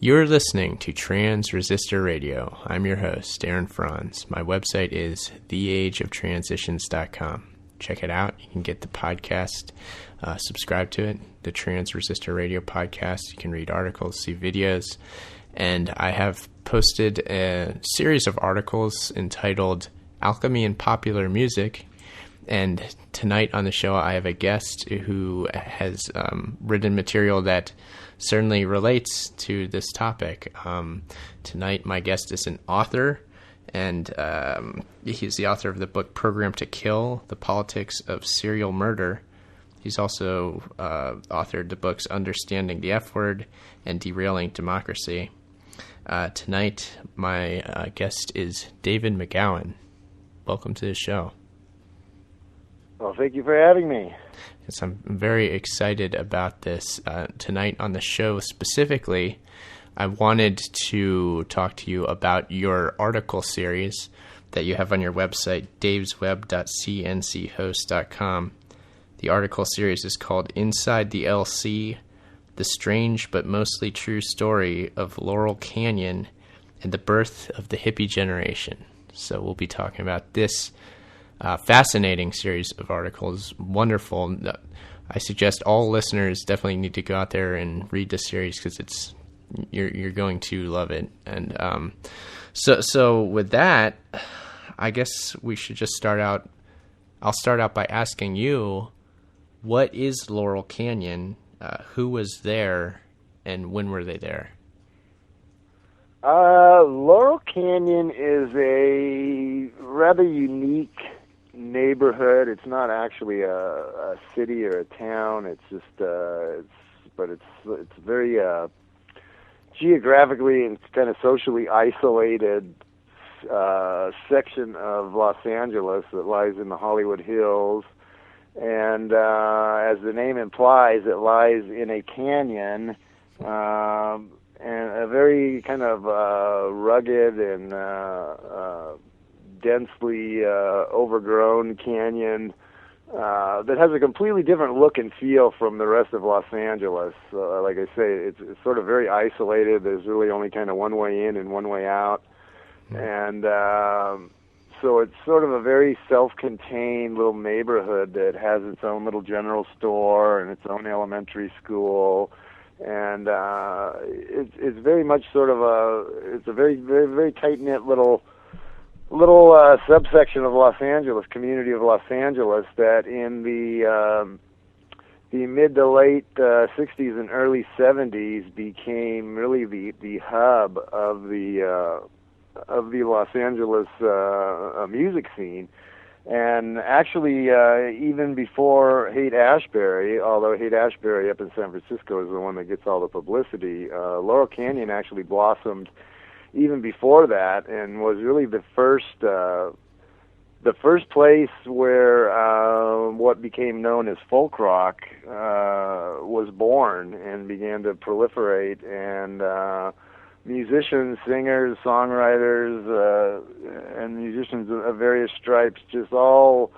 You're listening to Trans Resistor Radio. I'm your host, Aaron Franz. My website is theageoftransitions.com. Check it out. You can get the podcast, subscribe to it, the Trans Resistor Radio podcast. You can read articles, see videos, and I have posted a series of articles entitled Alchemy in Popular Music. And tonight on the show, I have a guest who has written material that certainly relates to this topic. Tonight, my guest is an author, and he's the author of the book Program to Kill, The Politics of Serial Murder. He's also authored the books Understanding the F Word and Derailing Democracy. Tonight, my guest is David McGowan. Welcome to the show. Well, thank you for having me. Yes, I'm very excited about this. Tonight on the show specifically, I wanted to talk to you about your article series that you have on your website, davesweb.cnchost.com. The article series is called Inside the LC, The Strange but Mostly True Story of Laurel Canyon and the Birth of the Hippie Generation. So we'll be talking about this fascinating series of articles. Wonderful. I suggest all listeners definitely need to go out there and read this series because you're going to love it. And so with that, I guess we should just start out. I'll start out by asking you, what is Laurel Canyon? Who was there, and when were they there? Laurel Canyon is a rather unique neighborhood. It's not actually a city or a town. It's just it's very geographically and kind of socially isolated section of Los Angeles that lies in the Hollywood Hills. And as the name implies, it lies in a canyon, and a very kind of rugged and densely overgrown canyon that has a completely different look and feel from the rest of Los Angeles. Like I say, it's sort of very isolated. There's really only kind of one way in and one way out. And so it's sort of a very self-contained little neighborhood that has its own little general store and its own elementary school. And it's very much sort of it's a very, very, very tight-knit little subsection of Los Angeles, community of Los Angeles, that in the mid to late 60s and early 70s became really the hub of the Los Angeles music scene. And actually, even before Haight-Ashbury, although Haight-Ashbury up in San Francisco is the one that gets all the publicity, Laurel Canyon actually blossomed even before that, and was really the first place where what became known as folk rock was born and began to proliferate, and musicians, singers, songwriters, and musicians of various stripes just all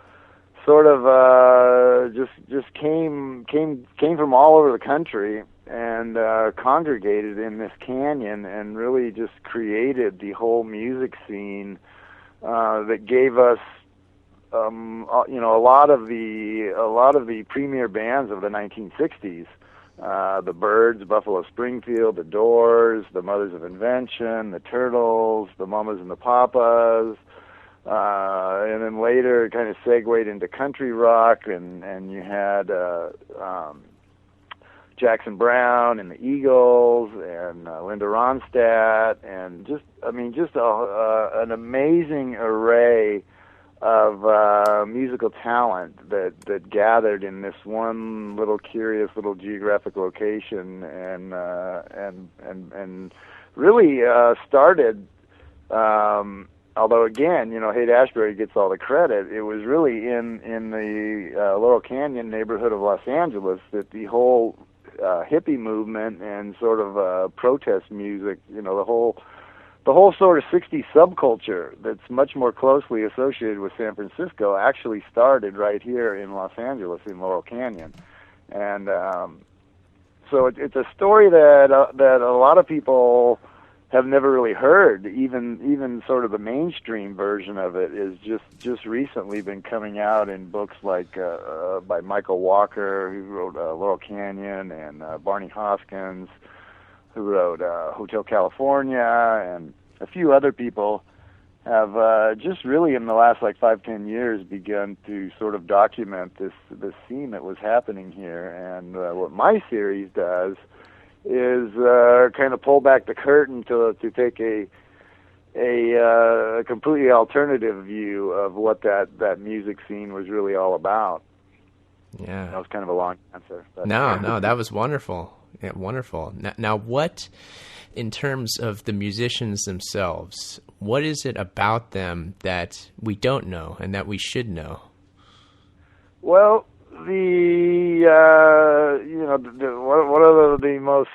sort of just came from all over the country and congregated in this canyon and really just created the whole music scene that gave us a lot of the premier bands of the 1960s. The Byrds, Buffalo Springfield, the Doors, the Mothers of Invention, the Turtles, the Mamas and the Papas, and then later it kind of segued into country rock, and you had Jackson Browne and the Eagles and Linda Ronstadt, and just an amazing array of musical talent that gathered in this one little curious little geographic location, and really started. Although again, Haight-Ashbury gets all the credit. It was really in the Laurel Canyon neighborhood of Los Angeles that the whole hippie movement and sort of protest music, the whole sort of 60s subculture that's much more closely associated with San Francisco actually started right here in Los Angeles in Laurel Canyon. And So it's a story that a lot of people have never really heard. Even sort of the mainstream version of it is just recently been coming out in books like by Michael Walker, who wrote Laurel Canyon, and Barney Hoskins, who wrote Hotel California, and a few other people have just really in the last like 5-10 years begun to sort of document this scene that was happening here. And what my series does is kind of pull back the curtain to take a completely alternative view of what that music scene was really all about. Yeah, that was kind of a long answer. But. No, that was wonderful. Yeah, wonderful. Now, what, in terms of the musicians themselves, what is it about them that we don't know and that we should know? Well, one of the most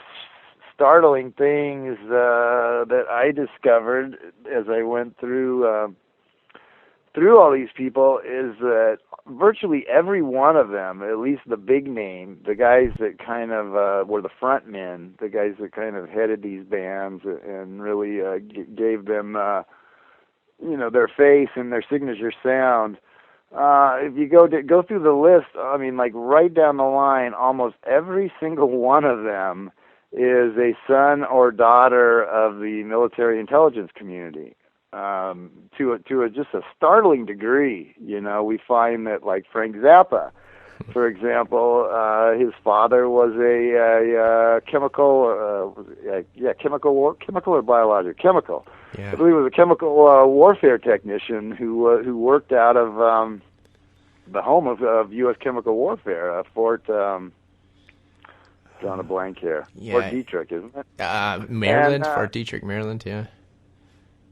startling things that I discovered as I went through all these people is that virtually every one of them, at least the big name, the guys that kind of were the front men, the guys that kind of headed these bands and really gave them, their face and their signature sound. If you go through the list, I mean, like right down the line, almost every single one of them is a son or daughter of the military intelligence community. To just a startling degree, we find that like Frank Zappa, for example, his father was a chemical or biological? Chemical. Yeah. I believe it was a chemical warfare technician who worked out of the home of U.S. chemical warfare, Fort. Drawing a blank here. Yeah. Fort Detrick, isn't it? Maryland, Fort Detrick, Maryland. Yeah.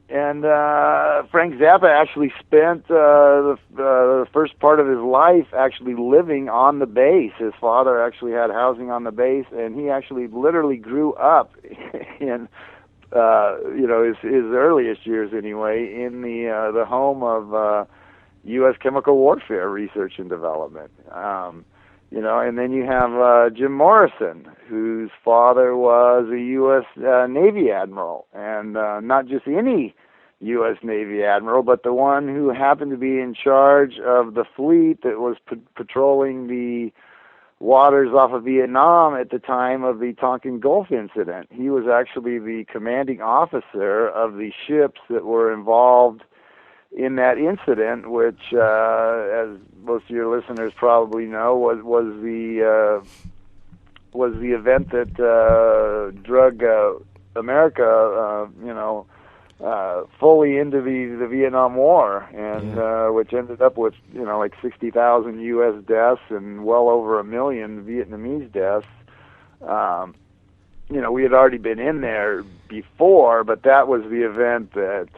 And Frank Zappa actually spent the first part of his life actually living on the base. His father actually had housing on the base, and he actually literally grew up in, his earliest years anyway, in the home of U.S. chemical warfare research and development. And then you have Jim Morrison, whose father was a U.S. Navy admiral, and not just any U.S. Navy admiral, but the one who happened to be in charge of the fleet that was patrolling the waters off of Vietnam at the time of the Tonkin Gulf incident. He was actually the commanding officer of the ships that were involved in that incident, which, as most of your listeners probably know, was the event that drug America, fully into the Vietnam War, and which ended up with like 60,000 U.S. deaths and well over 1 million Vietnamese deaths. We had already been in there before, but that was the event that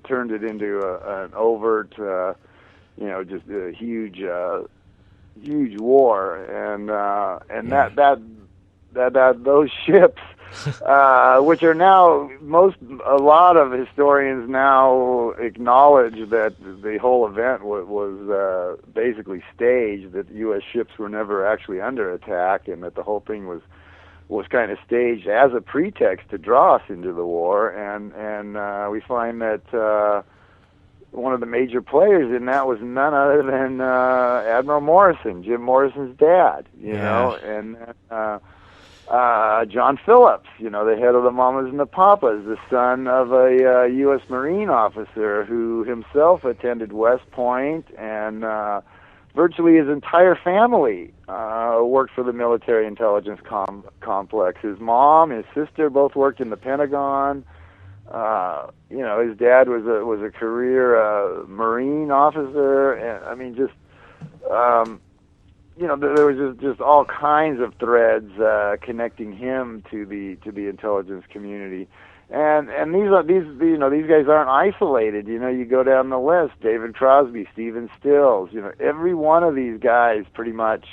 turned it into an overt, just a huge war, and that those ships, which are now a lot of historians now acknowledge that the whole event was basically staged, that U.S. ships were never actually under attack, and that the whole thing was kind of staged as a pretext to draw us into the war, and we find that one of the major players in that was none other than Admiral Morrison, Jim Morrison's dad, and John Phillips, the head of the Mamas and the Papas, the son of a U.S. Marine officer who himself attended West Point, and virtually his entire family worked for the military intelligence complex. His mom, his sister both worked in the Pentagon. His dad was a career Marine officer, and I mean, there was just all kinds of threads connecting him to the intelligence community. And these guys aren't isolated. You go down the list: David Crosby, Stephen Stills. Every one of these guys, pretty much,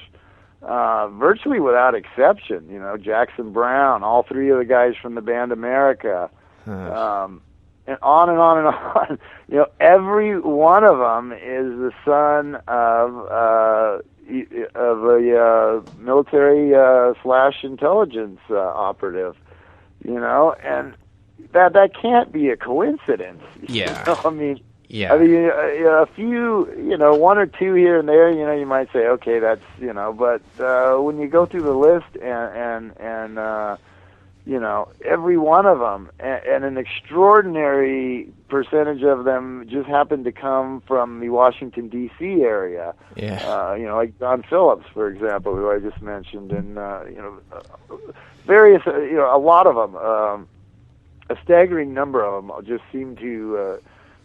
virtually without exception. Jackson Browne, all three of the guys from the band America, and on and on and on. Every one of them is the son of military slash intelligence operative, and that can't be a coincidence. Yeah. I mean, yeah. I mean, a few, one or two here and there, you might say, okay, that's, but when you go through the list and every one of them, and an extraordinary percentage of them just happened to come from the Washington, D.C. area. Yeah. Like John Phillips, for example, who I just mentioned, and, various, a lot of them, a staggering number of them just seem to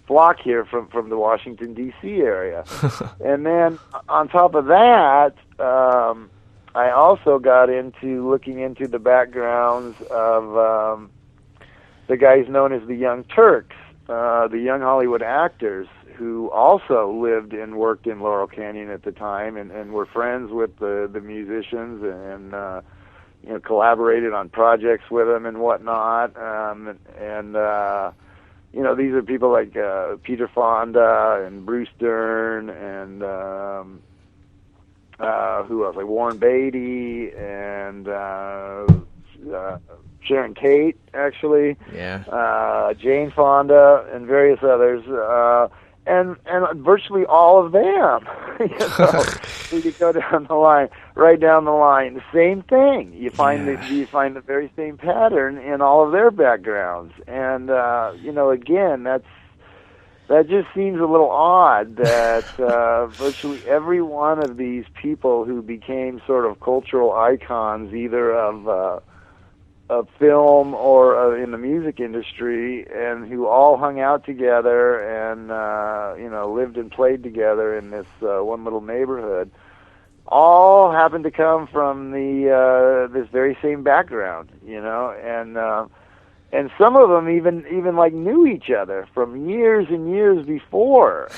flock here from the Washington, D.C. area. And then on top of that, I also got into looking into the backgrounds of the guys known as the Young Turks, the young Hollywood actors who also lived and worked in Laurel Canyon at the time and were friends with the musicians and collaborated on projects with them and whatnot. These are people like Peter Fonda and Bruce Dern and who else? Like Warren Beatty and Sharon Tate, actually. Yeah. Jane Fonda and various others. And virtually all of them. So you go down the line, right down the line, the same thing. You find the very same pattern in all of their backgrounds, and again, that just seems a little odd that virtually every one of these people who became sort of cultural icons, either of film or in the music industry, and who all hung out together and lived and played together in this one little neighborhood, all happened to come from this very same background, and some of them even like knew each other from years and years before.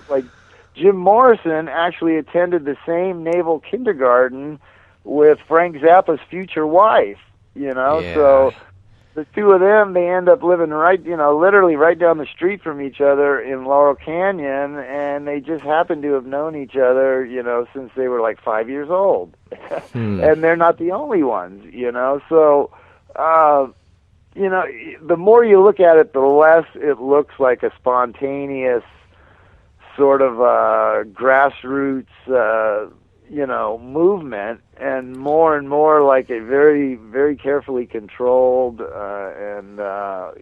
Like Jim Morrison actually attended the same naval kindergarten with Frank Zappa's future wife. So the two of them, they end up living literally right down the street from each other in Laurel Canyon, and they just happen to have known each other, since they were like 5 years old. And they're not the only ones, So, the more you look at it, the less it looks like a spontaneous sort of grassroots, movement, and more like a very, very carefully controlled and a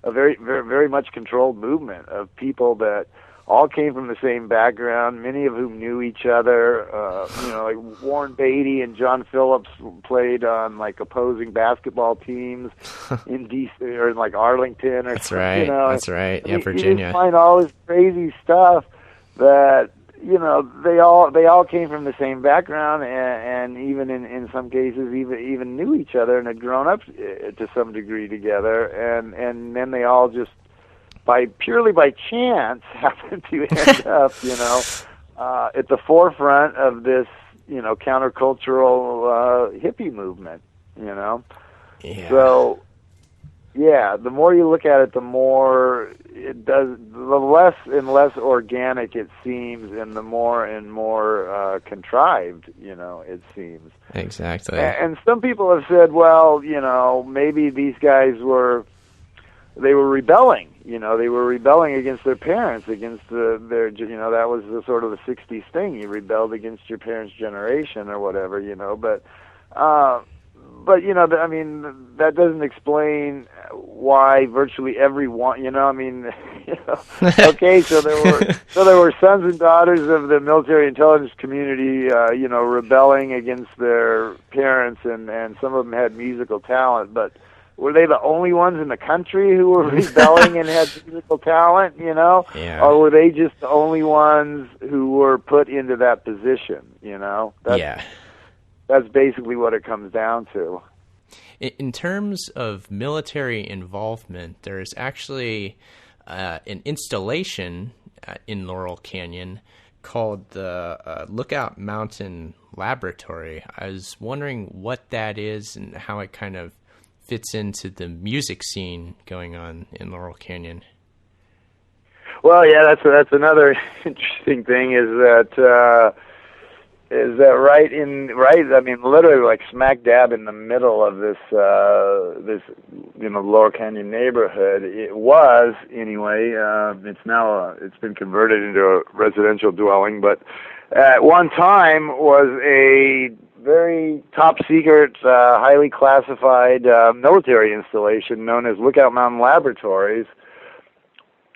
very, very, very much controlled movement of people that all came from the same background, many of whom knew each other. Like Warren Beatty and John Phillips played on like opposing basketball teams in DC or in like Arlington. That's right. That's right. Yeah, Virginia. You just find all this crazy stuff that they all came from the same background, and even in some cases even knew each other and had grown up to some degree together, and then they all just purely by chance happened to end up at the forefront of this countercultural hippie movement. Yeah. So the more you look at it, the more it does, the less and less organic it seems, and the more and more contrived, it seems. Exactly. And some people have said, well, maybe these guys were rebelling. They were rebelling against their parents, against their, that was the sort of the 60s thing. You rebelled against your parents' generation or whatever, but I mean, that doesn't explain why virtually everyone, okay, so there were sons and daughters of the military intelligence community, rebelling against their parents, and some of them had musical talent, but were they the only ones in the country who were rebelling and had musical talent, Yeah. Or were they just the only ones who were put into that position, That's basically what it comes down to. In terms of military involvement, there's actually an installation in Laurel Canyon called the Lookout Mountain Laboratory. I was wondering what that is and how it kind of fits into the music scene going on in Laurel Canyon. Well, yeah, that's another interesting thing is that I mean, literally like smack dab in the middle of this Laurel Canyon neighborhood. It was anyway. It's been converted into a residential dwelling, but at one time was a very top secret, highly classified military installation known as Lookout Mountain Laboratories,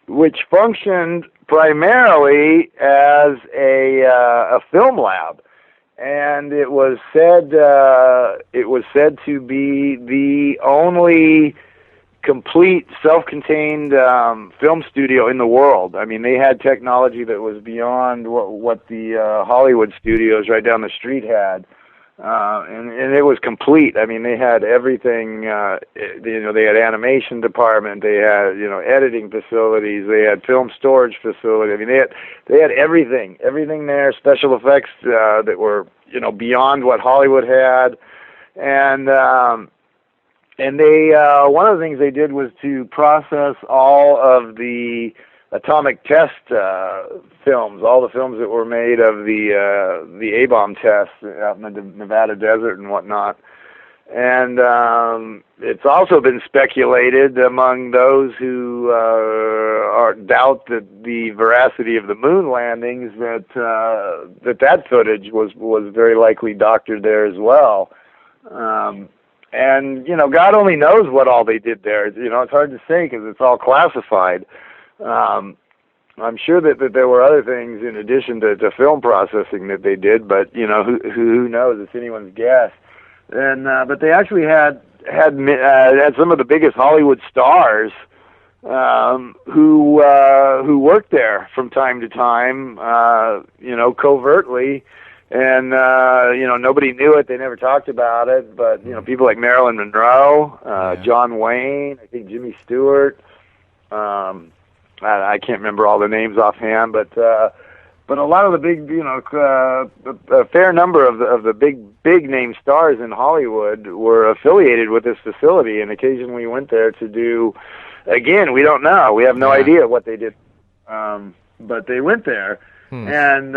which functioned primarily as a film lab, and it was said to be the only complete self-contained film studio in the world. I mean, they had technology that was beyond what the Hollywood studios right down the street had. And it was complete. I mean, they had everything. They had animation department. They had editing facilities. They had film storage facility. I mean, they had everything there. Special effects that were beyond what Hollywood had, and they one of the things they did was to process all of the atomic test films, all the films that were made of the A-bomb tests out in the Nevada desert and whatnot. And it's also been speculated among those who doubt the veracity of the moon landings that footage was very likely doctored there as well. And God only knows what all they did there. It's hard to say because it's all classified. I'm sure that there were other things in addition to film processing that they did, but who knows? It's anyone's guess. And but they actually had some of the biggest Hollywood stars who worked there from time to time, covertly, and nobody knew it. They never talked about it, but people like Marilyn Monroe, John Wayne, I think Jimmy Stewart. I can't remember all the names offhand, but a lot of the big, a fair number of the big name stars in Hollywood were affiliated with this facility, and occasionally we went there to do. Again, we don't know. We have no idea what they did, but they went there, and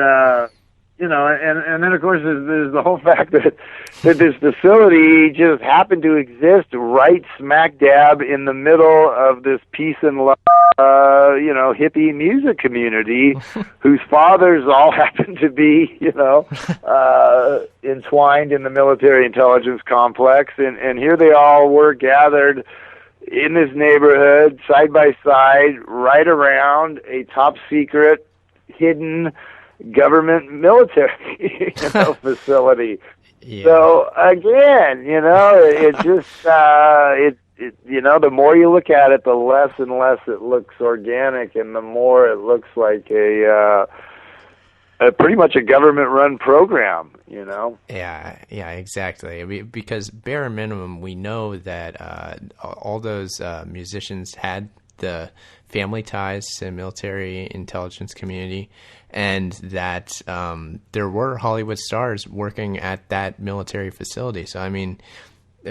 and then of course there's the whole fact that this facility just happened to exist right smack dab in the middle of this peace and love, hippie music community, whose fathers all happen to be, entwined in the military intelligence complex, and here they all were gathered in this neighborhood, side by side, right around a top secret, hidden government military facility. Yeah. So again, it just the more you look at it, the less and less it looks organic, and the more it looks like a pretty much a government-run program. Yeah, exactly. Because bare minimum, we know that all those musicians had the family ties to the military intelligence community, and that there were Hollywood stars working at that military facility. So, I mean,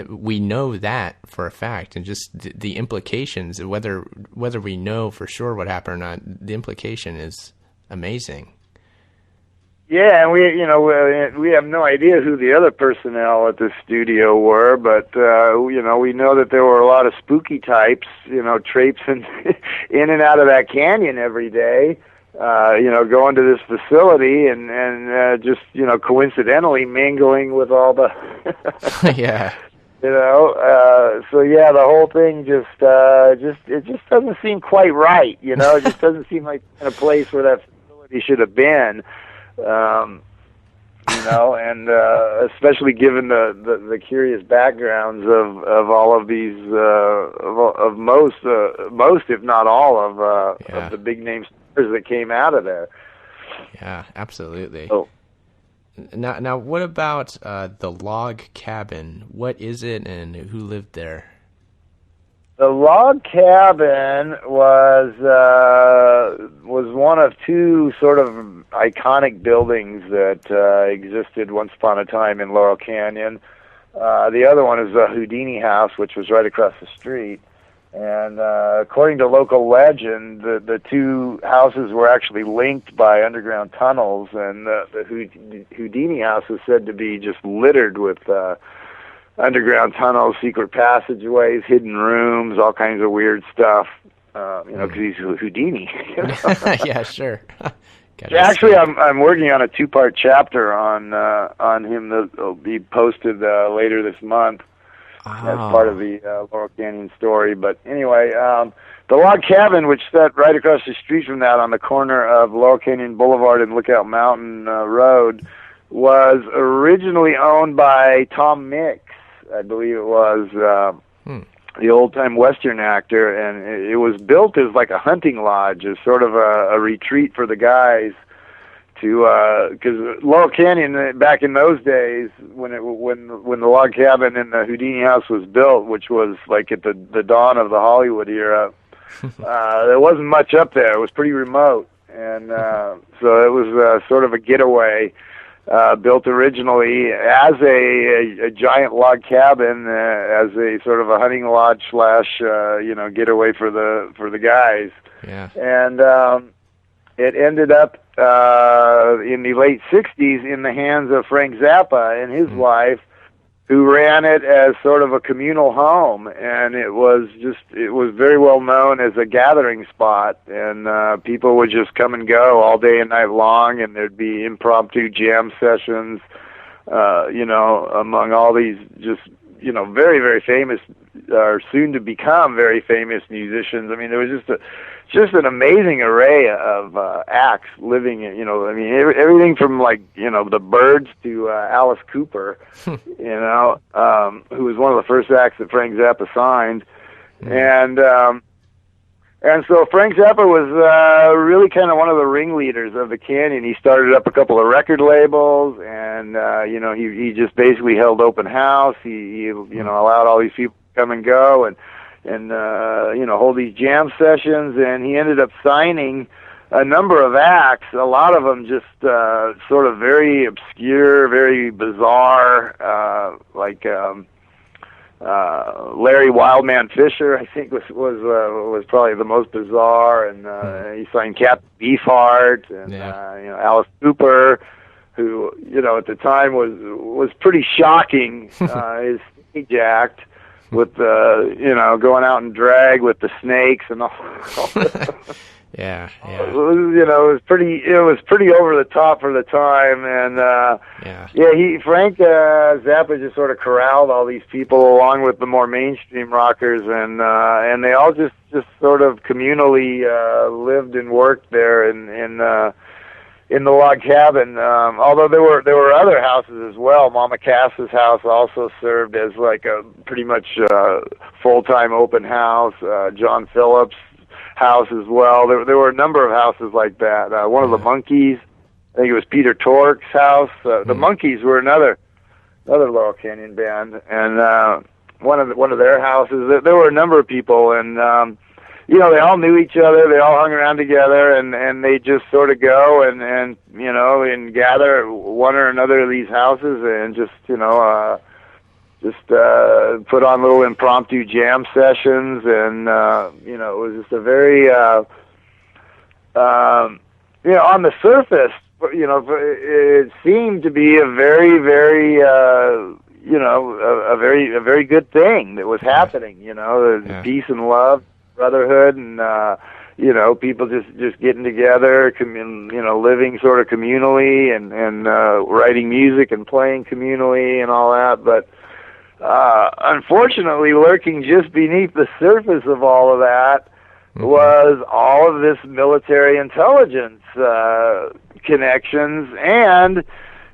we know that for a fact, and just the implications, whether we know for sure what happened or not, the implication is amazing. Yeah, and we have no idea who the other personnel at the studio were, but we know that there were a lot of spooky types, traipsing in and out of that canyon every day, going to this facility and just coincidentally mingling with all the yeah. So yeah, the whole thing it just doesn't seem quite right. It just doesn't seem like a place where that facility should have been. And especially given the curious backgrounds of all of these of most if not all of the big name stars that came out of there. Yeah, absolutely. So, now what about the log cabin? What is it, and who lived there? The log cabin was one of two sort of iconic buildings that existed once upon a time in Laurel Canyon. The other one is the Houdini House, which was right across the street. And according to local legend, the two houses were actually linked by underground tunnels, and the Houdini house is said to be just littered with underground tunnels, secret passageways, hidden rooms, all kinds of weird stuff. Because he's Houdini. Yeah, sure. Actually, I'm working on a 2-part chapter on him that'll be posted later this month. As part of the Laurel Canyon story. But anyway, the log cabin, which sat right across the street from that on the corner of Laurel Canyon Boulevard and Lookout Mountain Road, was originally owned by Tom Mix, I believe it was, the old-time Western actor, and it was built as like a hunting lodge, as sort of a retreat for the guys. Because Laurel Canyon back in those days, when the log cabin in the Houdini house was built, which was like at the dawn of the Hollywood era, there wasn't much up there. It was pretty remote, and so it was sort of a getaway, built originally as a giant log cabin, as a sort of a hunting lodge / getaway for the guys. Yeah. And it ended up in the late 60s in the hands of Frank Zappa and his wife, who ran it as sort of a communal home, and it was very well known as a gathering spot, and people would just come and go all day and night long, and there'd be impromptu jam sessions, among all these just very, very famous, or soon to become very famous musicians. I mean, there was just an amazing array of acts living in, everything from the Byrds to Alice Cooper, who was one of the first acts that Frank Zappa signed. And so Frank Zappa was really kind of one of the ringleaders of the Canyon. He started up a couple of record labels, and he just basically held open house. He allowed all these people to come and go, and hold these jam sessions. And he ended up signing a number of acts. A lot of them just sort of very obscure, very bizarre, Larry Wildman Fisher, I think was probably the most bizarre, and he signed Captain Beefheart, and Alice Cooper, who at the time was pretty shocking. His stage act with going out and drag with the snakes and all. Yeah. It was pretty over the top for the time, and Frank Zappa just sort of corralled all these people along with the more mainstream rockers, and they all just sort of communally lived and worked there in the log cabin. Although there were other houses as well. Mama Cass's house also served as like a pretty much full-time open house. John Phillips' house as well. There were a number of houses like that. One of the Monkees, I think it was Peter Tork's house. The Monkees were another Laurel Canyon band, and one of their houses. There were a number of people, and they all knew each other. They all hung around together, and they just sort of go and gather one or another of these houses and just put on little impromptu jam sessions, and it was just a very on the surface, it seemed to be a very, very a very good thing that was happening. Peace and love, brotherhood, and people just getting together, living sort of communally, and writing music and playing communally and all that, but. Unfortunately, lurking just beneath the surface of all of that was all of this military intelligence connections, and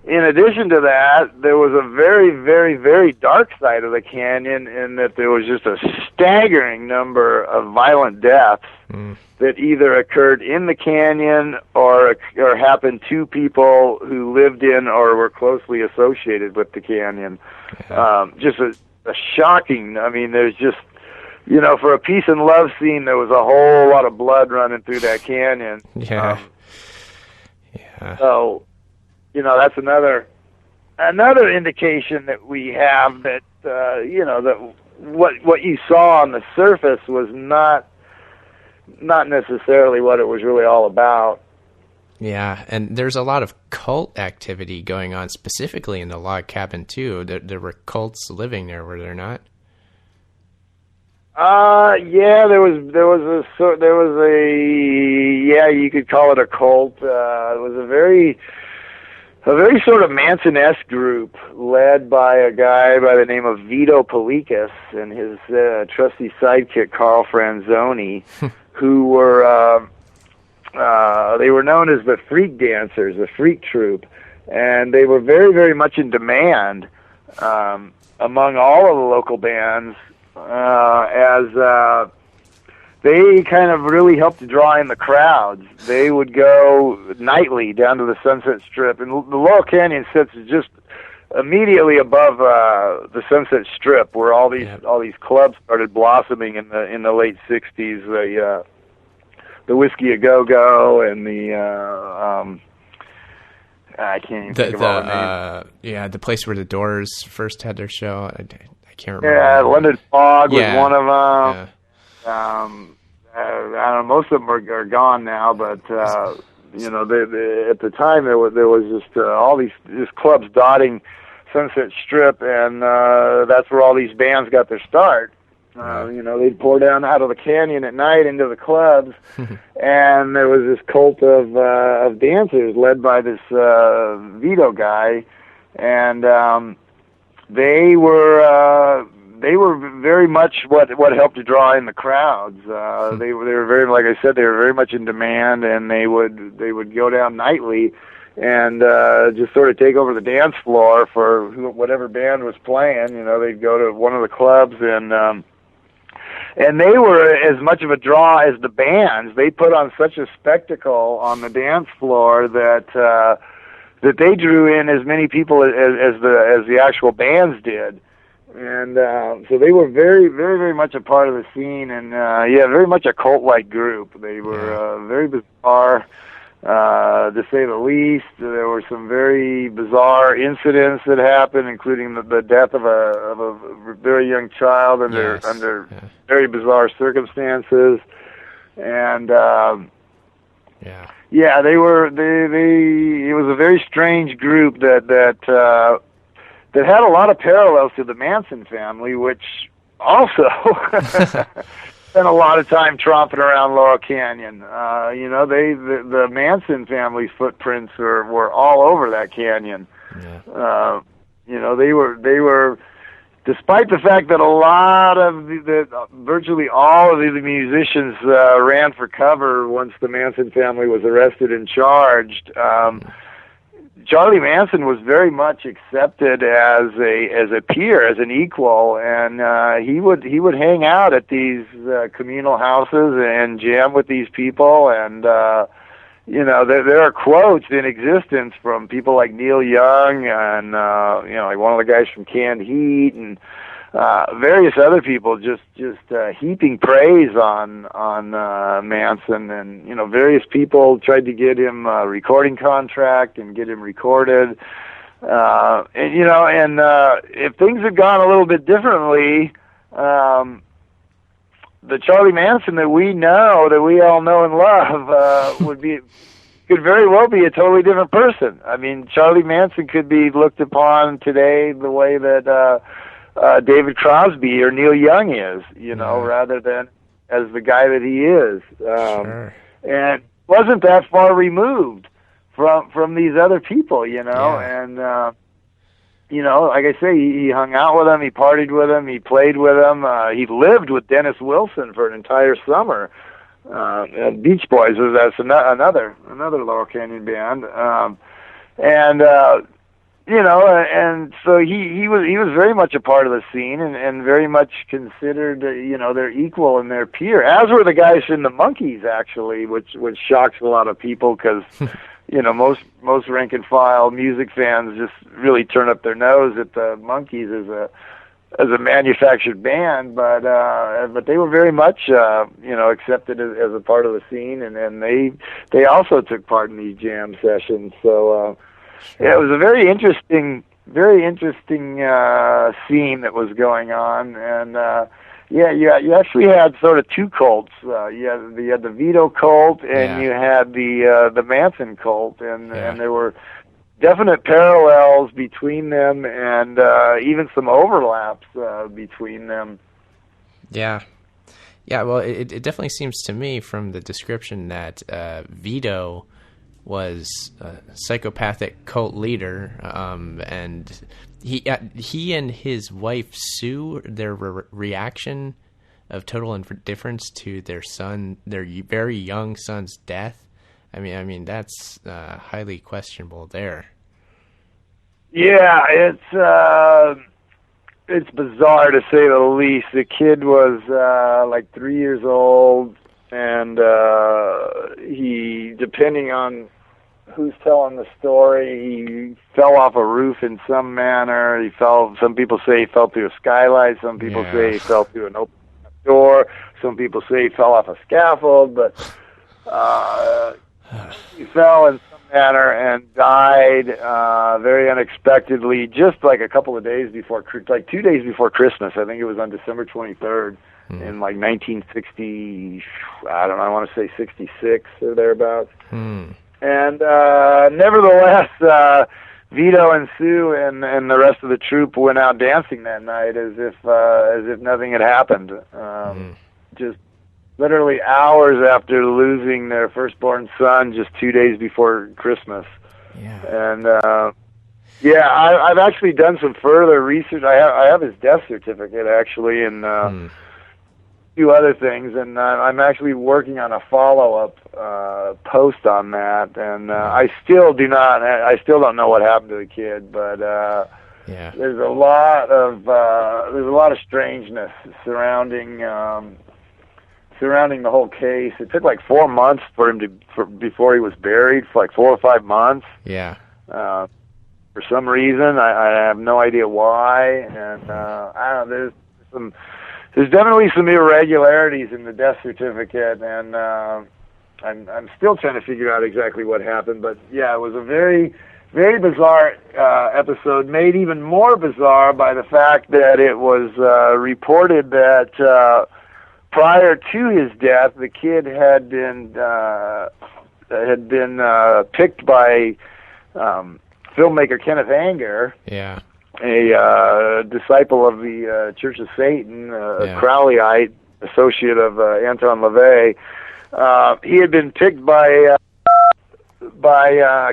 in addition to that, there was a very, very, very dark side of the canyon in that there was just a staggering number of violent deaths that either occurred in the canyon or happened to people who lived in or were closely associated with the canyon. Just a shocking, there's just, for a peace and love scene, there was a whole lot of blood running through that canyon. So, that's another indication that we have that, that what you saw on the surface was not necessarily what it was really all about. Yeah, and there's a lot of cult activity going on, specifically in the log cabin too. There were cults living there, were there not? Yeah, you could call it a cult. It was a very sort of Manson-esque group led by a guy by the name of Vito Paulekas and his trusty sidekick Carl Franzoni, who were they were known as the Freak Dancers, the Freak Troupe, and they were very, very much in demand among all of the local bands, as they kind of really helped to draw in the crowds. They would go nightly down to the Sunset Strip, and the Laurel Canyon sits just immediately above the Sunset Strip, where all these clubs started blossoming in the late '60s. The Whiskey a Go Go and the I can't even think of all the names. The place where the Doors first had their show. I can't remember. Yeah, London Fog was one of them. Yeah. I don't know. Most of them are gone now, but you know, at the time there was just all these clubs dotting Sunset Strip, and that's where all these bands got their start. You know, they'd pour down out of the canyon at night into the clubs, and there was this cult of dancers led by this Vito guy, and they were very much what helped to draw in the crowds. They were very, like I said, they were very much in demand, and they would go down nightly and just sort of take over the dance floor for whatever band was playing. You know, they'd go to one of the clubs, and they were as much of a draw as the bands. They put on such a spectacle on the dance floor that they drew in as many people as the actual bands did. And so they were very, very, very much a part of the scene, and very much a cult-like group. They were very bizarre, to say the least. There were some very bizarre incidents that happened, including the death of a very young child under very bizarre circumstances. And they were it was a very strange group that had a lot of parallels to the Manson family, which also spent a lot of time tromping around Laurel Canyon. You know, the Manson family's footprints were all over that canyon. Yeah. You know, they were, despite the fact that a lot of virtually all of the musicians ran for cover once the Manson family was arrested and charged. Charlie Manson was very much accepted as a peer, as an equal, and he would hang out at these communal houses and jam with these people. And you know, there are quotes in existence from people like Neil Young and you know, like one of the guys from Canned Heat and various other people just heaping praise on Manson, and you know, various people tried to get him a recording contract and get him recorded, and you know, and if things had gone a little bit differently, the Charlie Manson that we all know and love could very well be a totally different person. I mean, Charlie Manson could be looked upon today the way that David Crosby or Neil Young is, you know, rather than as the guy that he is. Sure. And wasn't that far removed from these other people, you know. Yeah. And you know, like I say, he hung out with them, he partied with them, he played with them. He lived with Dennis Wilson for an entire summer. Beach Boys that's another Laurel Canyon band. You know, and so he was very much a part of the scene and very much considered, you know, their equal and their peer, as were the guys in the Monkees, actually, which shocks a lot of people because, you know, most rank and file music fans just really turn up their nose at the Monkees as a manufactured band, but they were very much you know, accepted as a part of the scene, and they also took part in these jam sessions. So. Yeah, it was a very interesting very interesting scene that was going on, and you actually had sort of two cults. You had the Vito cult, and you had the Manson cult, and there were definite parallels between them, and even some overlaps between them. Yeah. Yeah, well, it definitely seems to me from the description that Vito was a psychopathic cult leader, and he and his wife Sue, their reaction of total indifference to their very young son's death. I mean that's highly questionable there. Yeah, it's bizarre to say the least. The kid was like 3 years old, and he, depending on who's telling the story, he fell off a roof in some manner. Some people say he fell through a skylight. Some people say he fell through an open door. Some people say he fell off a scaffold, but he fell in some manner and died very unexpectedly, just like a couple of days before, like 2 days before Christmas. I think it was on December 23rd in like 1960, I don't know, I want to say 66 or thereabouts. And nevertheless, Vito and Sue and the rest of the troop went out dancing that night as if nothing had happened. Just literally hours after losing their firstborn son, just 2 days before Christmas. Yeah. And I've actually done some further research. I have his death certificate actually, and a few other things, and I'm actually working on a follow-up post on that. And I still don't know what happened to the kid, but there's a lot of strangeness surrounding the whole case. It took like 4 months before he was buried, for like 4 or 5 months. Yeah. For some reason, I have no idea why, and I don't know. There's definitely some irregularities in the death certificate, and I'm still trying to figure out exactly what happened. But yeah, it was a very, very bizarre episode, made even more bizarre by the fact that it was reported that prior to his death, the kid had been picked by filmmaker Kenneth Anger, a disciple of the Church of Satan, a Crowleyite, associate of Anton LaVey. He had been picked by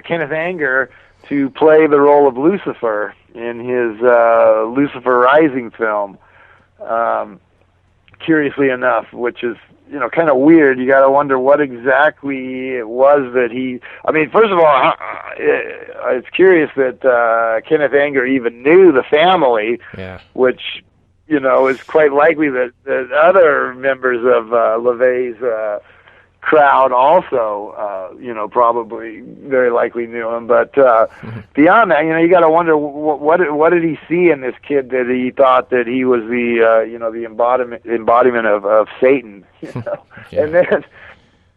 Kenneth Anger to play the role of Lucifer in his Lucifer Rising film. Curiously enough, which is, kind of weird. You got to wonder what exactly it was that he... I mean, first of all, it's curious that Kenneth Anger even knew the family, which, is quite likely that other members of LaVey's crowd also, probably very likely knew him. But beyond that, you got to wonder what did he see in this kid that he thought that he was the embodiment of Satan, and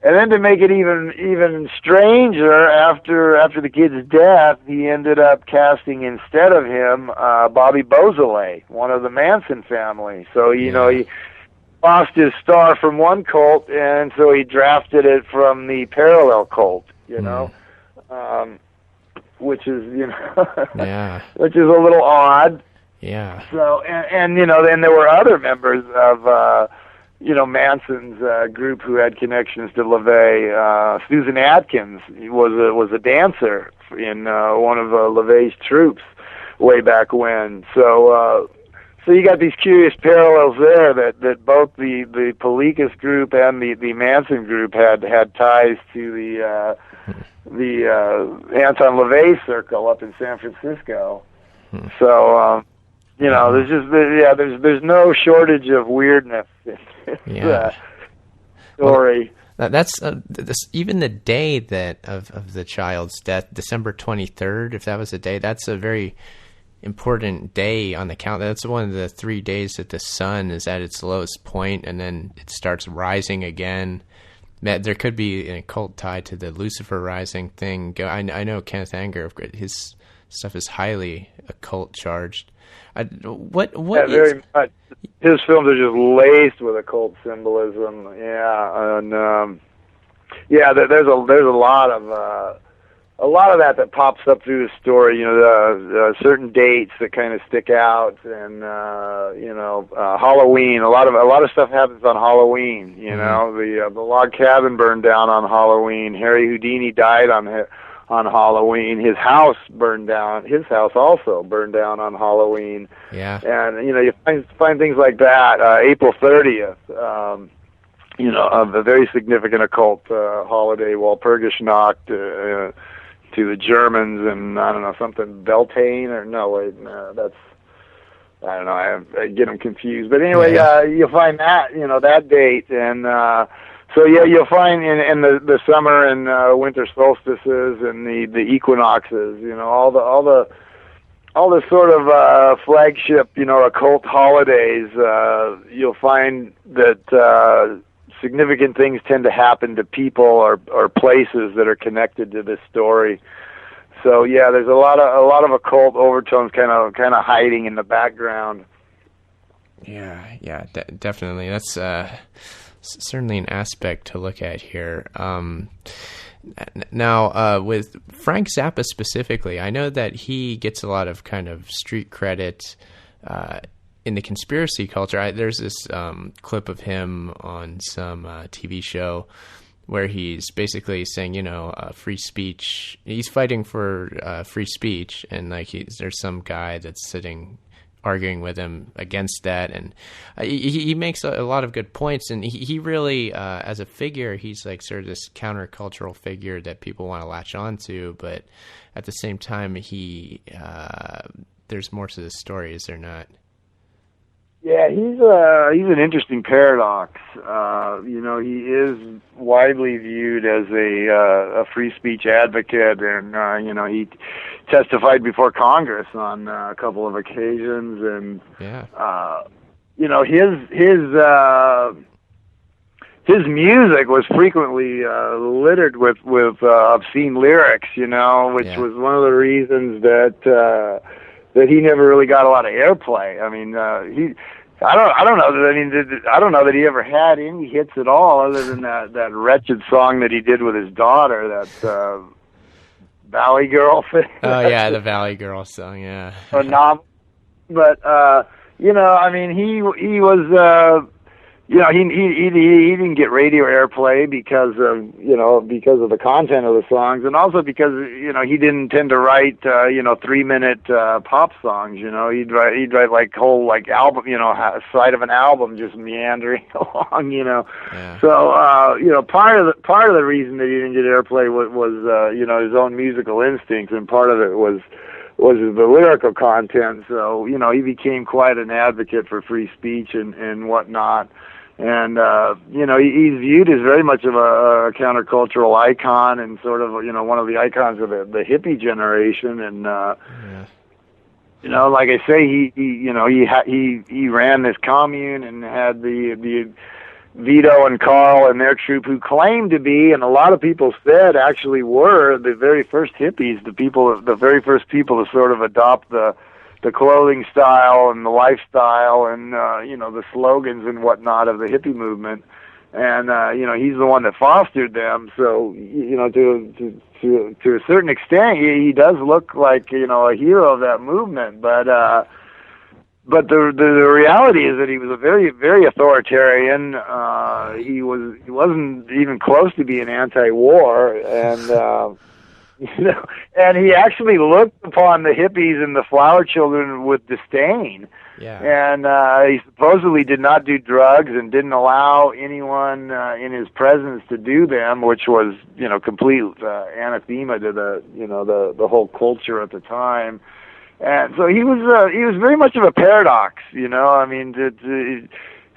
then to make it even stranger, after the kid's death, he ended up casting instead of him Bobby Beausoleil, one of the Manson family. So he lost his star from one cult, and so he drafted it from the parallel cult, which is, which is a little odd. Yeah. So, and then there were other members of, Manson's group who had connections to LaVey. Susan Atkins was a dancer in one of LaVey's troops way back when. So you got these curious parallels there that both the Paulekas group and the Manson group had ties to the Anton LaVey circle up in San Francisco. So there's no shortage of weirdness in this story. Well, that's even the day of the child's death, December 23rd. If that was the day, that's a very important day on the count. That's one of the 3 days that the sun is at its lowest point, and then it starts rising again. There could be an occult tie to the Lucifer Rising thing. I know Kenneth Anger, his stuff is highly occult charged. Very much. His films are just laced with occult symbolism. Yeah, and there's a lot of that pops up through the story. You know, certain dates that kind of stick out, and Halloween. A lot of stuff happens on Halloween. You know, the log cabin burned down on Halloween. Harry Houdini died on Halloween. His house burned down. His house also burned down on Halloween. Yeah. And you find things like that. April 30th. A very significant occult holiday. Walpurgisnacht to the Germans, and I don't know, something Beltane or that's, I don't know. I get them confused. But anyway, you'll find that that date, and so you'll find in the summer and winter solstices and the equinoxes, all the sort of flagship occult holidays. You'll find that significant things tend to happen to people or places that are connected to this story. So yeah, there's a lot of occult overtones kind of hiding in the background. Yeah, definitely. That's certainly an aspect to look at here. Now, with Frank Zappa specifically, I know that he gets a lot of kind of street credit in the conspiracy culture. There's this clip of him on some TV show where he's basically saying, free speech. He's fighting for free speech, and there's some guy that's arguing with him against that, and he makes a lot of good points, and he really, as a figure, he's like sort of this countercultural figure that people want to latch on to, but at the same time, there's more to the story, is there not? Yeah, he's an interesting paradox. He is widely viewed as a free speech advocate, and he testified before Congress on a couple of occasions, and his music was frequently littered with obscene lyrics, which was one of the reasons that he never really got a lot of airplay. I mean, I don't know that he ever had any hits at all, other than that wretched song that he did with his daughter, that Valley Girl thing. Oh yeah, the Valley Girl song, yeah. But I mean, he was. He didn't get radio airplay because of the content of the songs, and also because he didn't tend to write 3-minute pop songs. He'd write like whole album, side of an album just meandering along. Yeah. So part of the reason that he didn't get airplay was his own musical instincts, and part of it was the lyrical content. So he became quite an advocate for free speech and whatnot. And, he's viewed as very much of a countercultural icon, and sort of, one of the icons of the hippie generation. And, like I say, he ran this commune and had the Vito and Carl and their troupe, who claimed to be, and a lot of people said actually were, the very first hippies, the very first people to sort of adopt the clothing style and the lifestyle and the slogans and whatnot of the hippie movement, and he's the one that fostered them. So to a certain extent, he does look like a hero of that movement. But the reality is that he was a very, very authoritarian. He wasn't even close to being anti-war, and. And he actually looked upon the hippies and the flower children with disdain. Yeah. And he supposedly did not do drugs and didn't allow anyone in his presence to do them, which was, complete anathema to the whole culture at the time. And so he was very much of a paradox. I mean,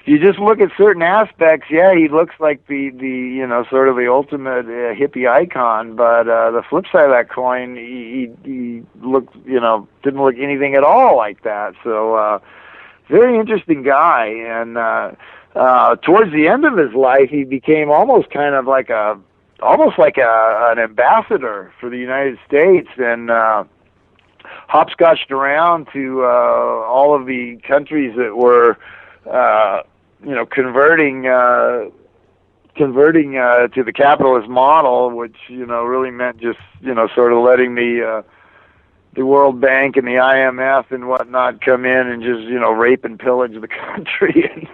if you just look at certain aspects, yeah, he looks like the sort of the ultimate hippie icon. But the flip side of that coin, he looked, didn't look anything at all like that. So very interesting guy. And towards the end of his life, he became almost like an ambassador for the United States. And hopscotched around to all of the countries that were, converting to the capitalist model, which really meant just sort of letting the World Bank and the IMF and whatnot come in and just rape and pillage the country and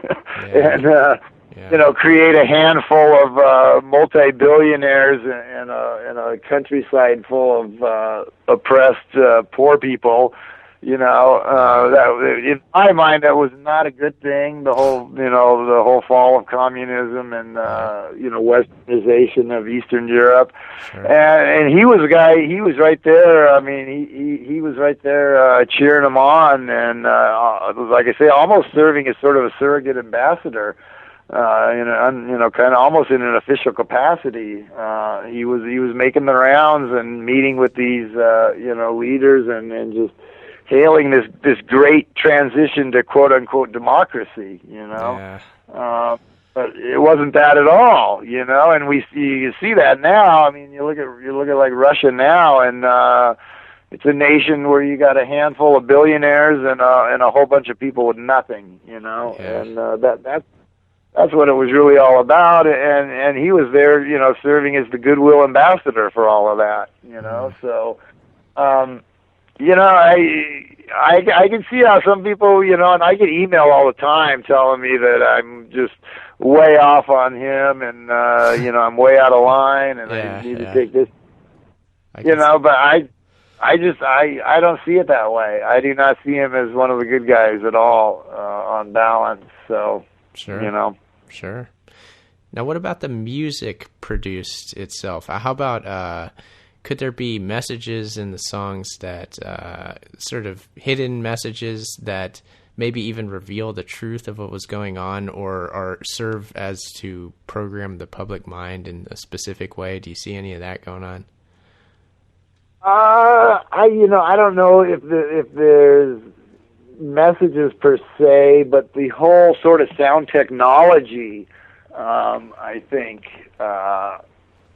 create a handful of multi-billionaires and a countryside full of oppressed poor people. That in my mind that was not a good thing. The whole fall of communism and westernization of Eastern Europe. Sure. And he was a guy. He was right there. I mean, he was right there cheering them on, and like I say, almost serving as sort of a surrogate ambassador. Kind of almost in an official capacity. He was making the rounds and meeting with these leaders and just hailing this great transition to quote unquote democracy, but it wasn't that at all, and you see that now. I mean, you look at like Russia now, and it's a nation where you got a handful of billionaires and a whole bunch of people with nothing, and that's what it was really all about, and he was there, serving as the goodwill ambassador for all of that, so. I can see how some people, and I get email all the time telling me that I'm just way off on him, and I'm way out of line, and I need to take this, but I don't see it that way. I do not see him as one of the good guys at all, on balance. So, sure, Sure. Now, what about the music produced itself? How about, could there be messages in the songs that sort of hidden messages that maybe even reveal the truth of what was going on, or serve as to program the public mind in a specific way? Do you see any of that going on? I don't know if there's messages per se, but the whole sort of sound technology, I think.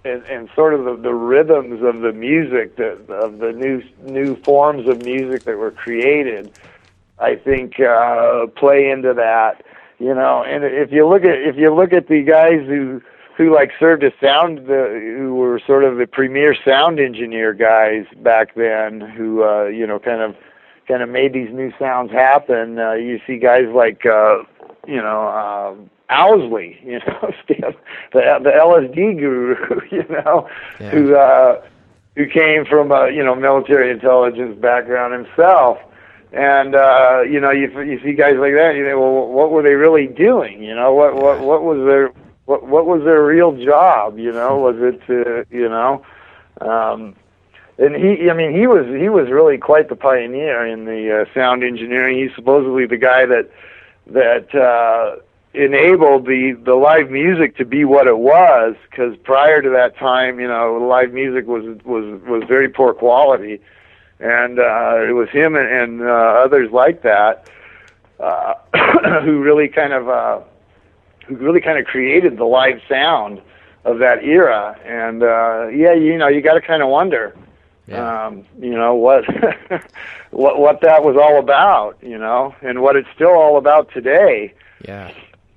And sort of the rhythms of the music, of the new forms of music that were created, I think play into that, And if you look at the guys who like served as who were sort of the premier sound engineer guys back then, who kind of made these new sounds happen. You see guys like Owsley, the LSD guru, who came from a military intelligence background himself, and you see guys like that. You think, well, what were they really doing? What was their real job? Was it to and he was really quite the pioneer in the sound engineering. He's supposedly the guy that enabled the live music to be what it was, because prior to that time, live music was very poor quality, and it was him and others like that who really kind of created the live sound of that era. And you got to kind of wonder, what that was all about, and what it's still all about today. Yeah.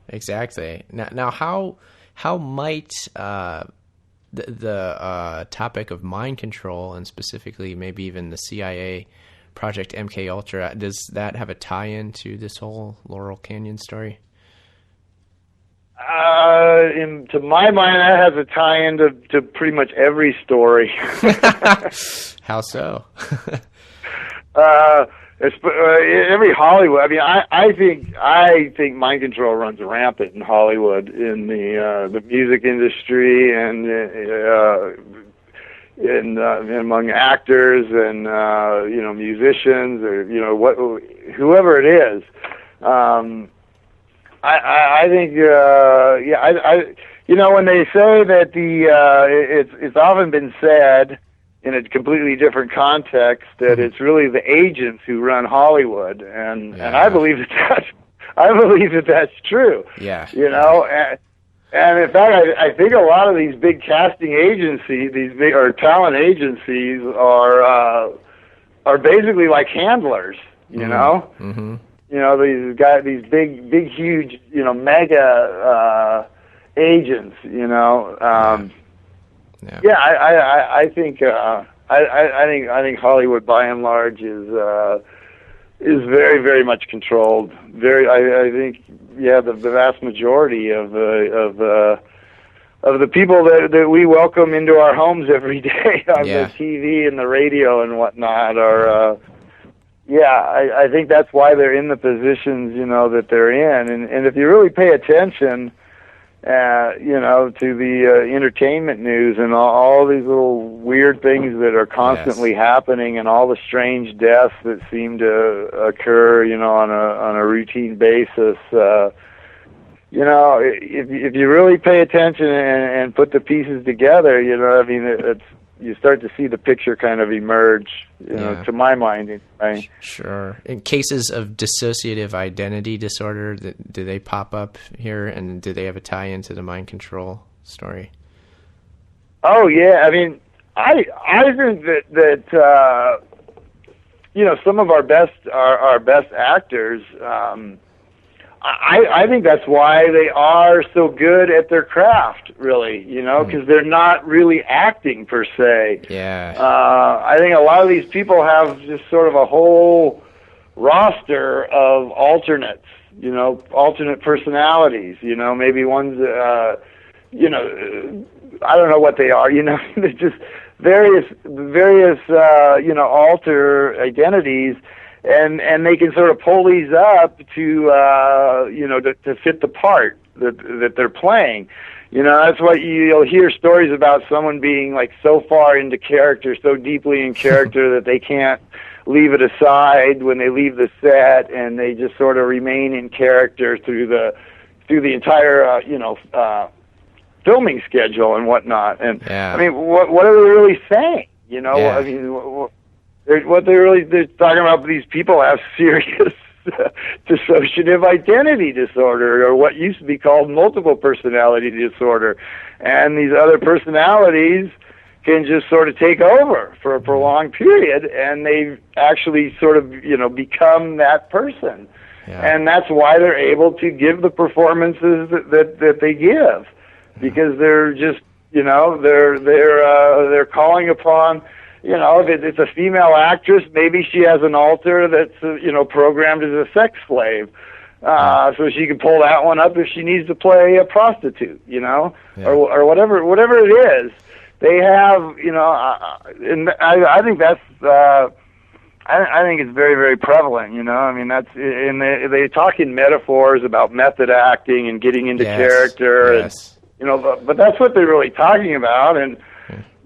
Exactly. Now, how might the topic of mind control, and specifically maybe even the CIA Project MK Ultra, does that have a tie-in to this whole Laurel Canyon story? To my mind, that has a tie-in to pretty much every story. How so? Every Hollywood. I mean, I think mind control runs rampant in Hollywood, in the music industry, and among actors and musicians, or whoever it is. I think when they say that it's often been said in a completely different context that it's really the agents who run Hollywood, and I believe that's true. Yeah. And in fact, I think a lot of these big casting agencies, these big or talent agencies, are are basically like handlers, you know. Mm-hmm. You know, these big, huge, you know, mega agents, you know. I think I think Hollywood by and large is very, very much controlled. I think the vast majority of the people that we welcome into our homes every day on the TV and the radio and whatnot are. I think that's why they're in the positions, you know, that they're in. And if you really pay attention, you know, to the entertainment news and all these little weird things that are constantly happening and all the strange deaths that seem to occur, you know, on a routine basis, you know, if you really pay attention and put the pieces together, you know, I mean, you start to see the picture kind of emerge, you know, to my mind. Right? Sure. In cases of dissociative identity disorder, do they pop up here, and do they have a tie into the mind control story? Oh yeah, I mean, I think that you know, some of our best actors. I think that's why they are so good at their craft, really, you know, because they're not really acting per se. Yeah. I think a lot of these people have just sort of a whole roster of alternates, you know, alternate personalities, you know, maybe ones, you know, I don't know what they are, you know, they're just various, you know, alter identities. And they can sort of pull these up to you know, to fit the part that they're playing. You know, that's what you'll hear stories about someone being like so far into character, so deeply in character that they can't leave it aside when they leave the set, and they just sort of remain in character through the entire you know, filming schedule and whatnot. And I mean, what are they really saying? You know, I mean. What they're talking about, these people have serious dissociative identity disorder, or what used to be called multiple personality disorder. And these other personalities can just sort of take over for a prolonged period, and they actually sort of, you know, become that person. And that's why they're able to give the performances that they give, because they're just, you know, they're calling upon. You know, if it's a female actress, maybe she has an alter that's, you know, programmed as a sex slave. So she can pull that one up if she needs to play a prostitute, you know, or whatever it is. They have, you know, and I think that's, I think it's very, very prevalent, you know. I mean, that's, and they talk in metaphors about method acting and getting into character. And, you know, but that's what they're really talking about. And,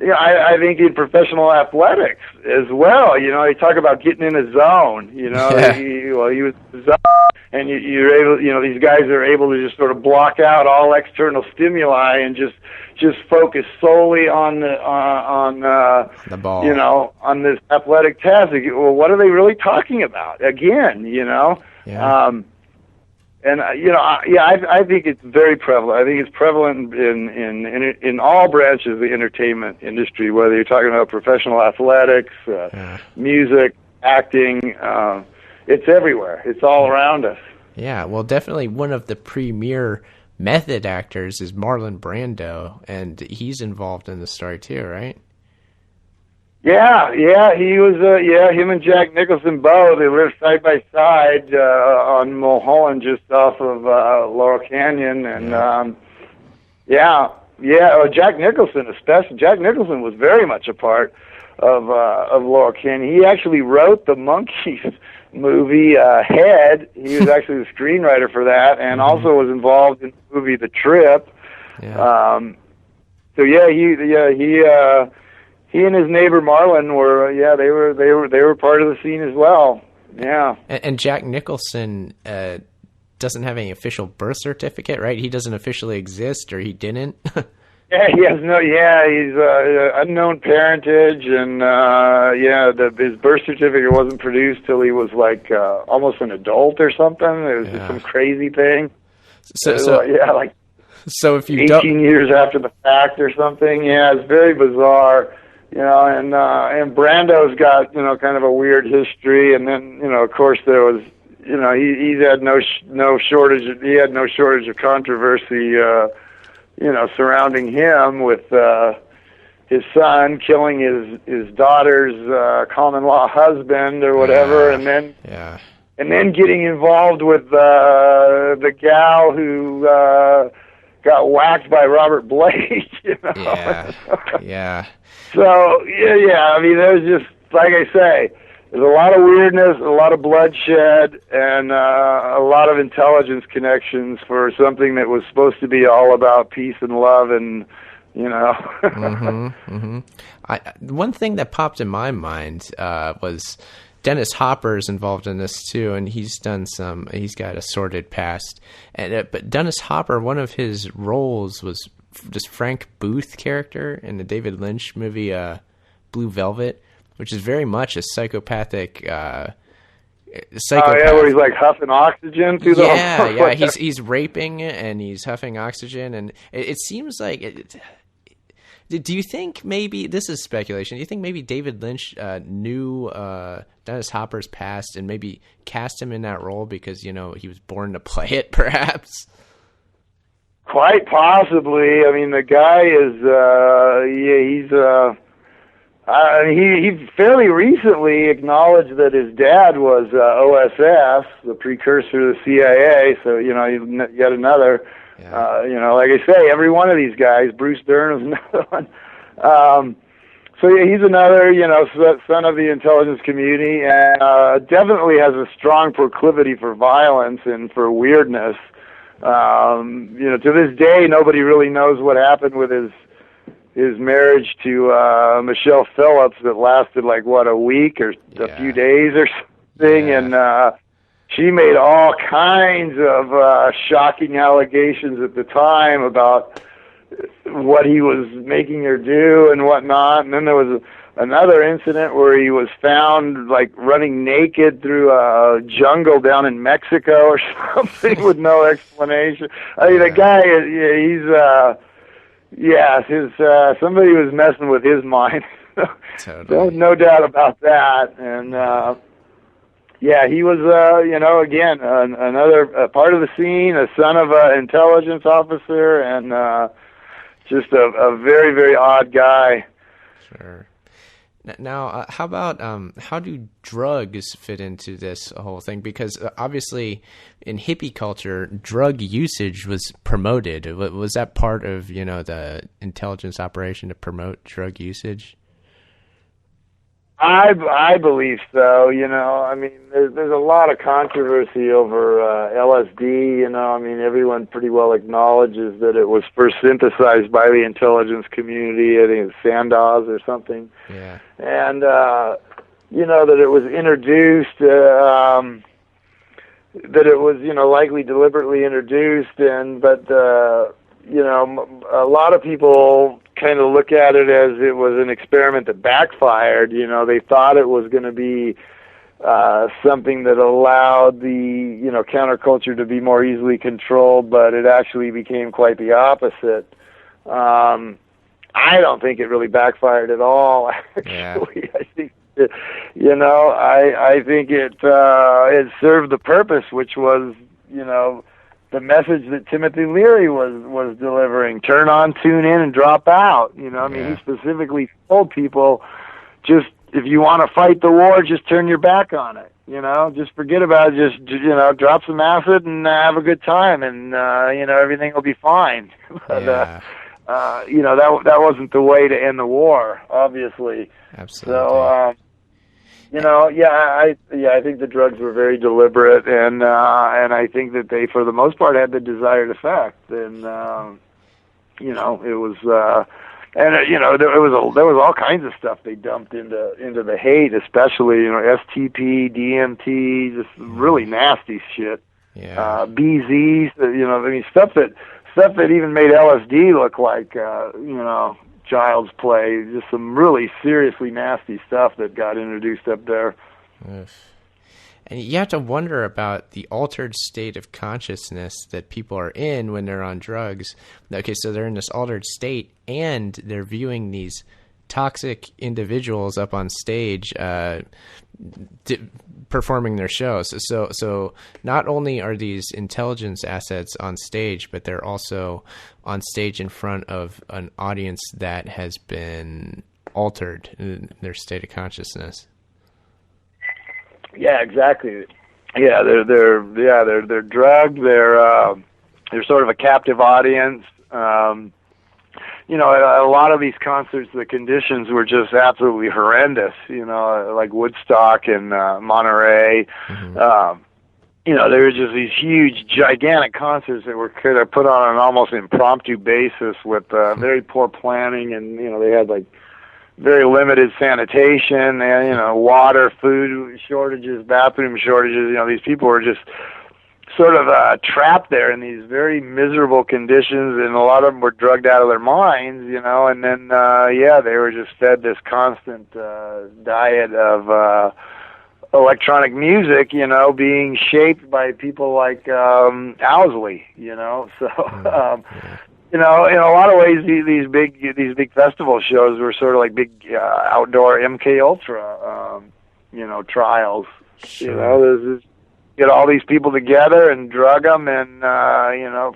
yeah, I think in professional athletics as well. You know, you talk about getting in a zone. You know, he was in the zone, and you're able. You know, these guys are able to just sort of block out all external stimuli and just focus solely on the ball. You know, on this athletic task. Well, what are they really talking about? Again, you know. And you know, I think it's very prevalent. I think it's prevalent in all branches of the entertainment industry, whether you're talking about professional athletics, music, acting. It's everywhere. It's all around us. Yeah, well, definitely one of the premier method actors is Marlon Brando, and he's involved in the story too, right? Yeah, he was, him and Jack Nicholson both, they lived side by side, on Mulholland, just off of, Laurel Canyon, and, Jack Nicholson especially. Jack Nicholson was very much a part of Laurel Canyon. He actually wrote the Monkees movie, Head. He was actually the screenwriter for that, and also was involved in the movie The Trip. He and his neighbor Marlon were, they were part of the scene as well. Yeah. And Jack Nicholson doesn't have any official birth certificate, right? He doesn't officially exist, or he didn't. He has no. Yeah, he's unknown parentage, and his birth certificate wasn't produced till he was like almost an adult or something. It was just some crazy thing. So if you 18 years after the fact or something. Yeah, it's very bizarre. and Brando's got, kind of a weird history, and then, of course there was, he had no shortage of controversy, surrounding him with his son killing his daughter's common law husband or whatever, and then getting involved with the gal who got whacked by Robert Blake. Yeah. So I mean, there's just, like I say, there's a lot of weirdness, a lot of bloodshed, and a lot of intelligence connections for something that was supposed to be all about peace and love, and One thing that popped in my mind was Dennis Hopper's involved in this too, and he's got a sordid past. But Dennis Hopper, one of his roles was this Frank Booth character in the David Lynch movie Blue Velvet, which is very much a psychopathic. Where he's like huffing oxygen through the yeah. He's raping and he's huffing oxygen, and it seems like. Do you think maybe, this is speculation, do you think maybe David Lynch knew Dennis Hopper's past and maybe cast him in that role because, he was born to play it, perhaps? Quite possibly. I mean, the guy is, he fairly recently acknowledged that his dad was OSS, the precursor to the CIA, so, yet another. Yeah. Like I say, every one of these guys, Bruce Dern is another one. He's another, son of the intelligence community, and definitely has a strong proclivity for violence and for weirdness. To this day, nobody really knows what happened with his marriage to Michelle Phillips that lasted a week or a few days or something, and she made all kinds of shocking allegations at the time about what he was making her do and whatnot. And then there was another incident where he was found running naked through a jungle down in Mexico or something with no explanation. I mean, the guy, somebody was messing with his mind. Totally. No doubt about that. And he was, again, another part of the scene, a son of an intelligence officer, and just a very, very odd guy. Sure. Now, how about how do drugs fit into this whole thing? Because obviously, in hippie culture, drug usage was promoted. Was that part of the intelligence operation to promote drug usage? I believe so. I mean, there's a lot of controversy over LSD. I mean, everyone pretty well acknowledges that it was first synthesized by the intelligence community. I think it's Sandoz or something. Yeah. And that it was introduced. That it was likely deliberately introduced, but a lot of people kind of look at it as it was an experiment that backfired. They thought it was going to be something that allowed the counterculture to be more easily controlled, but it actually became quite the opposite. I don't think it really backfired at all. Actually, yeah. I think I think it served the purpose, which was the message that Timothy Leary was delivering: turn on, tune in, and drop out. He specifically told people, just if you want to fight the war, just turn your back on it. Just forget about it. Just drop some acid and have a good time, and everything will be fine. But that wasn't the way to end the war, obviously. Absolutely. So. I think the drugs were very deliberate, and I think that they, for the most part, had the desired effect. And it was, there was all kinds of stuff they dumped into the hate, especially STP, DMT, just really nasty shit. Yeah. BZs, stuff that even made LSD look like child's play. Just some really seriously nasty stuff that got introduced up there. And you have to wonder about the altered state of consciousness that people are in when they're on drugs. Okay, so they're in this altered state and they're viewing these toxic individuals up on stage performing their shows. So not only are these intelligence assets on stage, but they're also on stage in front of an audience that has been altered in their state of consciousness. Yeah, exactly. Yeah, they're drugged. They're sort of a captive audience. You know, at a lot of these concerts, the conditions were just absolutely horrendous. You know, like Woodstock and Monterey. Mm-hmm. You know, there were just these huge, gigantic concerts that were kind of put on an almost impromptu basis with very poor planning, and you know, they had like very limited sanitation, and you know, water, food shortages, bathroom shortages. You know, these people were just sort of trapped there in these very miserable conditions, and a lot of them were drugged out of their minds, you know, and then, they were just fed this constant diet of electronic music, you know, being shaped by people like Owsley, you know, so, you know, in a lot of ways, these big festival shows were sort of like big outdoor MK Ultra, you know, trials, Sure. You know, there's this, get all these people together and drug them and, you know,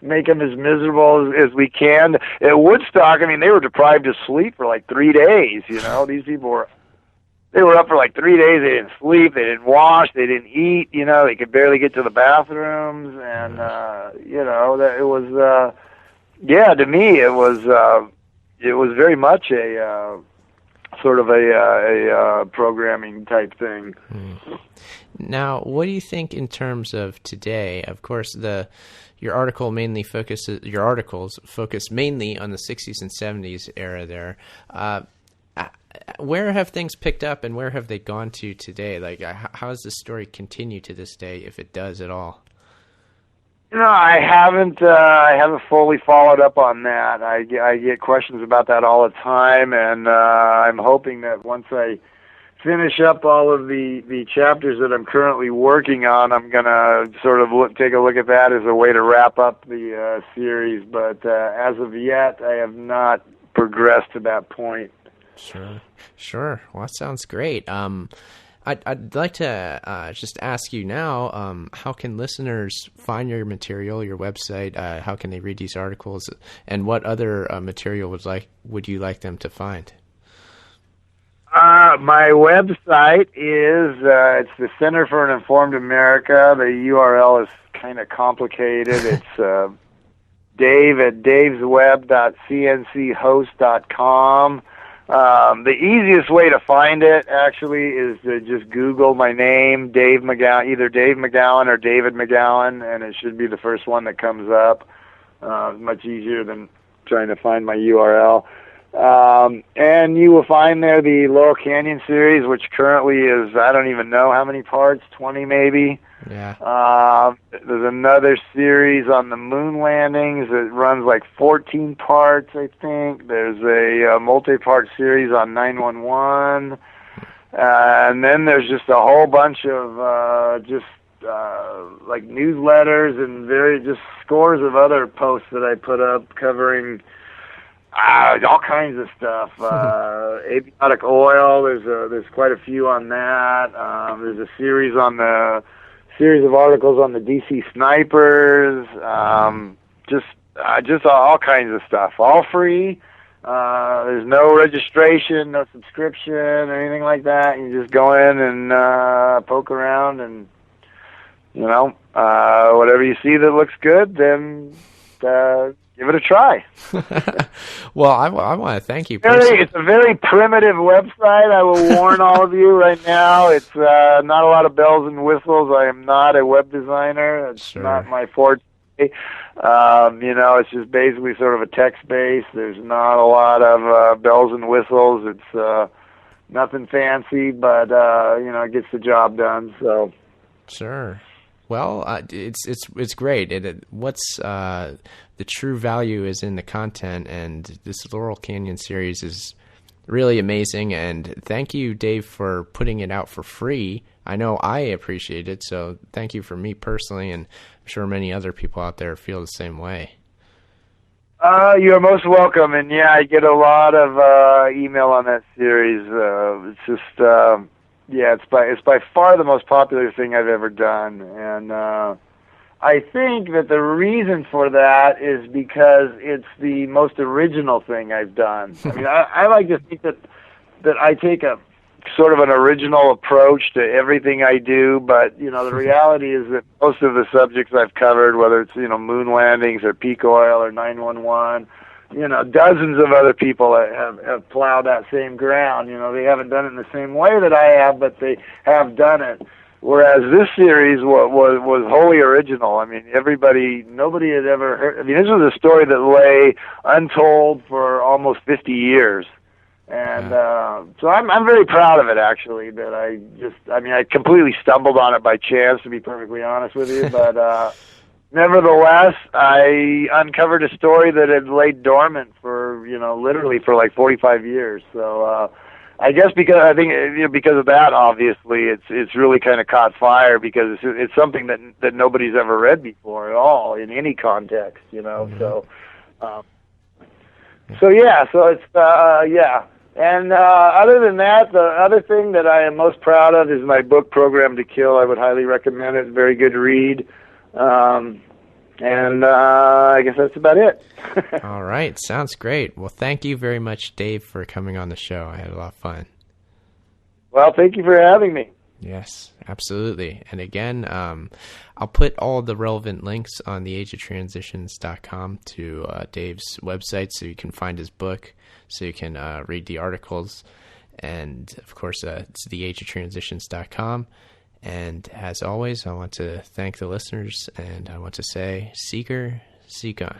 make them as miserable as we can. At Woodstock, I mean, they were deprived of sleep for like 3 days, you know. These people were up for like 3 days. They didn't sleep. They didn't wash. They didn't eat, you know. They could barely get to the bathrooms. And, you know, it was, to me, it was very much a sort of a programming type thing. Now, what do you think in terms of today? Of course, your articles focus mainly on the 60s and 70s era there. Where have things picked up, and where have they gone to today? Like, how does this story continue to this day, if it does at all? You know, I haven't fully followed up on that. I get questions about that all the time, and I'm hoping that once I finish up all of the chapters that I'm currently working on, I'm gonna sort of take a look at that as a way to wrap up the series. But as of yet, I have not progressed to that point. Sure. Well, that sounds great. I'd like to just ask you now, how can listeners find your material, your website? How can they read these articles, and what other material would you like them to find? My website is it's the Center for an Informed America. The URL is kind of complicated. It's Dave at davesweb.cnchost.com. The easiest way to find it, actually, is to just Google my name, Dave McGowan, either Dave McGowan or David McGowan, and it should be the first one that comes up. Much easier than trying to find my URL. And you will find there the Laurel Canyon series, which currently is, I don't even know how many parts, 20 maybe. Yeah. There's another series on the moon landings that runs like 14 parts, I think. There's a multi-part series on 911. And then there's just a whole bunch of like newsletters and just scores of other posts that I put up covering all kinds of stuff. Avionic oil. There's quite a few on that. There's a series of articles on the DC snipers. Just all kinds of stuff. All free. There's no registration, no subscription, or anything like that. You just go in and poke around, and you know, whatever you see that looks good, then give it a try. Well, I want to thank you. It's a very primitive website. I will warn all of you right now. It's not a lot of bells and whistles. I am not a web designer. It's not my forte. You know, it's just basically sort of a text base. There's not a lot of bells and whistles. It's nothing fancy, but you know, it gets the job done. So sure. Well, it's great. What's the true value is in the content, and this Laurel Canyon series is really amazing. And thank you, Dave, for putting it out for free. I know I appreciate it, so thank you for me personally, and I'm sure many other people out there feel the same way. You're most welcome, and yeah, I get a lot of email on that series. It's just, yeah, it's by far the most popular thing I've ever done, and I think that the reason for that is because it's the most original thing I've done. I mean, I like to think that I take a sort of an original approach to everything I do, but, you know, the reality is that most of the subjects I've covered, whether it's, you know, moon landings or peak oil or 911, you know, dozens of other people have plowed that same ground. You know, they haven't done it in the same way that I have, but they have done it. Whereas this series was wholly original. I mean, nobody had ever heard. I mean, this was a story that lay untold for almost 50 years. And so I'm very proud of it, actually, that I completely stumbled on it by chance, to be perfectly honest with you, but nevertheless, I uncovered a story that had laid dormant for, you know, literally for like 45 years. So I guess because of that, obviously, it's really kind of caught fire, because it's something that nobody's ever read before at all in any context, you know. Mm-hmm. So yeah, so it's yeah. And other than that, the other thing that I am most proud of is my book, Program to Kill. I would highly recommend it. It's a very good read. And I guess that's about it. All right. Sounds great. Well, thank you very much, Dave, for coming on the show. I had a lot of fun. Well, thank you for having me. Yes, absolutely. And again, I'll put all the relevant links on theageoftransitions.com to Dave's website, so you can find his book, so you can read the articles. And, of course, it's theageoftransitions.com. And as always, I want to thank the listeners, and I want to say, Seeker, seek on.